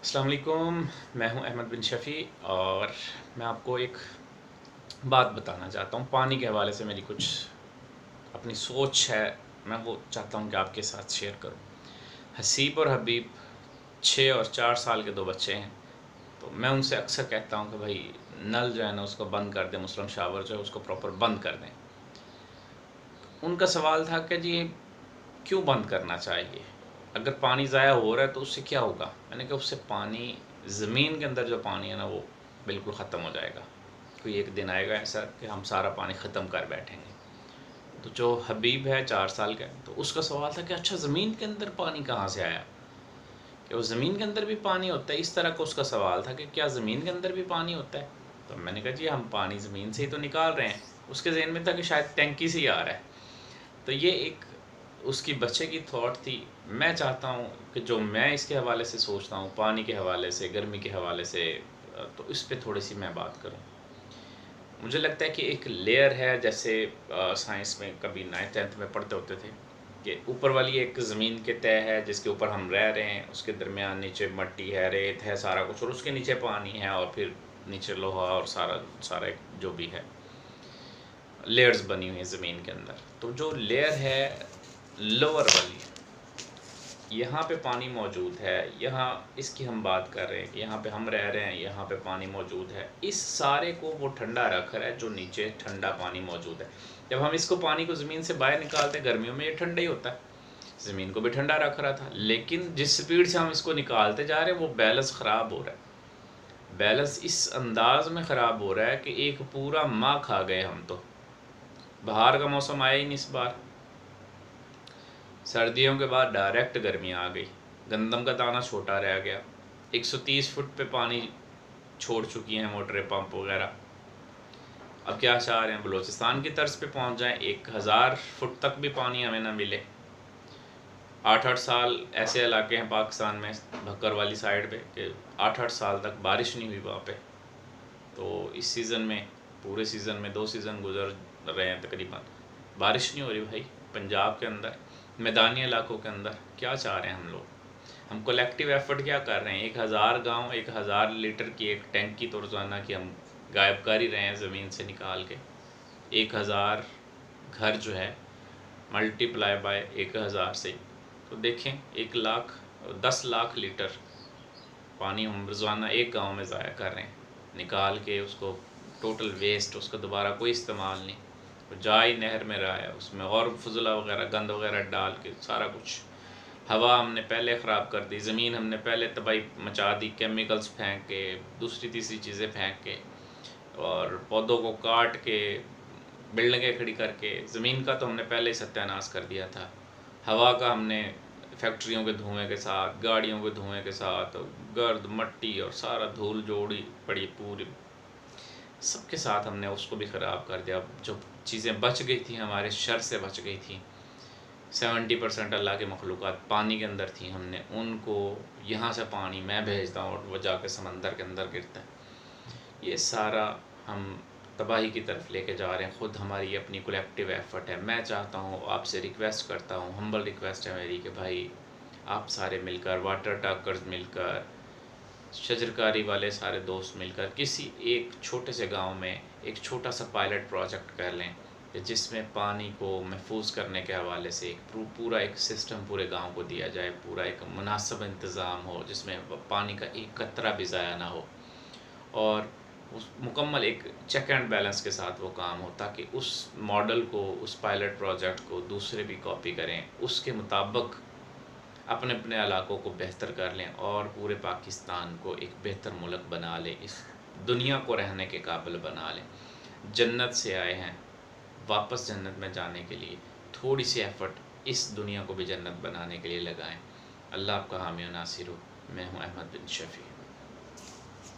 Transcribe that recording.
अस्सलाम वालेकुम। मैं हूं अहमद बिन शफ़ी और मैं आपको एक बात बताना चाहता हूं। पानी के हवाले से मेरी कुछ अपनी सोच है, मैं वो चाहता हूं कि आपके साथ शेयर करूं। हसीब और हबीब 6 और 4 साल के 2 बच्चे हैं। तो मैं उनसे अक्सर कहता हूं कि भाई नल जो है ना उसको बंद कर दें, मुस्लिम शावर जो है उसको प्रॉपर बंद कर दें। उनका सवाल था कि जी क्यों बंद करना चाहिए? अगर पानी ज़ाया हो रहा है तो उससे क्या होगा? मैंने कहा उससे पानी, ज़मीन के अंदर जो पानी है ना वो बिल्कुल ख़त्म हो जाएगा। कोई एक दिन आएगा ऐसा कि हम सारा पानी ख़त्म कर बैठेंगे। तो जो हबीब है 4 साल का, तो उसका सवाल था कि अच्छा ज़मीन के अंदर पानी कहाँ से आया? कि वो ज़मीन के अंदर भी पानी होता है? इस तरह का उसका सवाल था कि क्या ज़मीन के अंदर भी पानी होता है? तो मैंने कहा जी हम पानी ज़मीन से ही तो निकाल रहे हैं। उसके ज़हन में था कि शायद टैंकी से ही आ रहा है। तो ये एक उसकी बच्चे की थॉट थी। मैं चाहता हूँ कि जो मैं इसके हवाले से सोचता हूँ, पानी के हवाले से, गर्मी के हवाले से, तो इस पे थोड़ी-सी मैं बात करूँ। मुझे लगता है कि एक लेयर है, जैसे साइंस में कभी 9th-10th में पढ़ते होते थे कि ऊपर वाली एक ज़मीन की तह है जिसके ऊपर हम रह रहे हैं, उसके दरमियान नीचे मट्टी है, रेत है, सारा कुछ, और उसके नीचे पानी है, और फिर नीचे लोहा और सारा सारा एक जो भी है, लेयर्स बनी हुई हैं ज़मीन के अंदर। तो जो लेयर है लोअर वाली, यहाँ पे पानी मौजूद है, यहाँ इसकी हम बात कर रहे हैं कि यहाँ पे हम रह रहे हैं, यहाँ पे पानी मौजूद है। इस सारे को वो ठंडा रख रहा है जो नीचे ठंडा पानी मौजूद है। जब हम इसको पानी को ज़मीन से बाहर निकालते हैं गर्मियों में, ये ठंडा ही होता है। ज़मीन को भी ठंडा रख रहा था, लेकिन जिस स्पीड से हम इसको निकालते जा रहे हैं वो बैलेंस ख़राब हो रहा है। बैलेंस इस अंदाज में ख़राब हो रहा है कि एक पूरा माह खा गए हम तो। बाहर का मौसम आया ही नहीं इस बार। सर्दियों के बाद डायरेक्ट गर्मी आ गई। गंदम का दाना छोटा रह गया। 130 फुट पे पानी छोड़ चुकी हैं मोटरें, पंप वगैरह। अब क्या चाह रहे हैं, बलूचिस्तान की तर्ज पे पहुंच जाएं, 1000 फुट तक भी पानी हमें ना मिले। 8-8 साल ऐसे इलाके हैं पाकिस्तान में, भक्कर वाली साइड पे, कि 8-8 साल तक बारिश नहीं हुई वहाँ पे। तो इस सीज़न में, पूरे सीज़न में 2 सीज़न गुजर रहे हैं तकरीबन, बारिश नहीं हो रही भाई। पंजाब के अंदर मैदानी इलाकों के अंदर क्या चाह रहे हैं हम लोग? हम कलेक्टिव एफर्ट क्या कर रहे हैं? 1000 गांव 1000 लीटर की एक टैंकी तो रोज़ाना की हम गायब कर ही रहे हैं ज़मीन से निकाल के। 1000 घर जो है मल्टीप्लाई बाय 1000 से, तो देखें 1 लाख 10 लाख लीटर पानी हम रोज़ाना एक गांव में ज़ाया कर रहे हैं, निकाल के उसको, टोटल वेस्ट, उसका दोबारा कोई इस्तेमाल नहीं, वो जा ही नहर में रहा है, उसमें और फजला वगैरह गंद वगैरह डाल के सारा कुछ। हवा हमने पहले ख़राब कर दी, ज़मीन हमने पहले तबाही मचा दी, केमिकल्स फेंक के, दूसरी तीसरी चीज़ें फेंक के, और पौधों को काट के, बिल्डिंगें खड़ी करके, ज़मीन का तो हमने पहले ही सत्यानाश कर दिया था। हवा का हमने फैक्ट्रियों के धुएं के साथ, गाड़ियों के धुएं के साथ, गर्द मट्टी और सारा धूल जोड़ी पड़ी पूरी, सबके साथ हमने उसको भी ख़राब कर दिया। जो चीज़ें बच गई थी, हमारे शर से बच गई थी, 70% अल्लाह के मखलूक़ात पानी के अंदर थी, हमने उनको, यहाँ से पानी मैं भेजता हूँ और वो जाके समंदर के अंदर गिरता है। ये सारा हम तबाही की तरफ लेके जा रहे हैं। ख़ुद हमारी अपनी कलेक्टिव एफ़र्ट है। मैं चाहता हूँ, आपसे रिक्वेस्ट करता हूँ, हम्बल रिक्वेस्ट है मेरी, कि भाई आप सारे मिलकर, वाटर टॉकर्स मिलकर, शजरकारी वाले सारे दोस्त मिलकर, किसी एक छोटे से गांव में एक छोटा सा पायलट प्रोजेक्ट कर लें, जिसमें पानी को महफूज करने के हवाले से एक पूरा एक सिस्टम पूरे गांव को दिया जाए, पूरा एक मुनासिब इंतज़ाम हो जिसमें पानी का एक कतरा भी ज़ाया ना हो, और उस मुकम्मल एक चेक एंड बैलेंस के साथ वो काम हो, ताकि उस मॉडल को, उस पायलट प्रोजेक्ट को दूसरे भी कॉपी करें, उसके मुताबिक अपने अपने इलाकों को बेहतर कर लें और पूरे पाकिस्तान को एक बेहतर मुल्क बना लें, इस दुनिया को रहने के काबिल बना लें। जन्नत से आए हैं, वापस जन्नत में जाने के लिए थोड़ी सी एफ़र्ट इस दुनिया को भी जन्नत बनाने के लिए लगाएं। अल्लाह आपका हामी व नासिर हो। मैं हूँ अहमद बिन शफ़ी।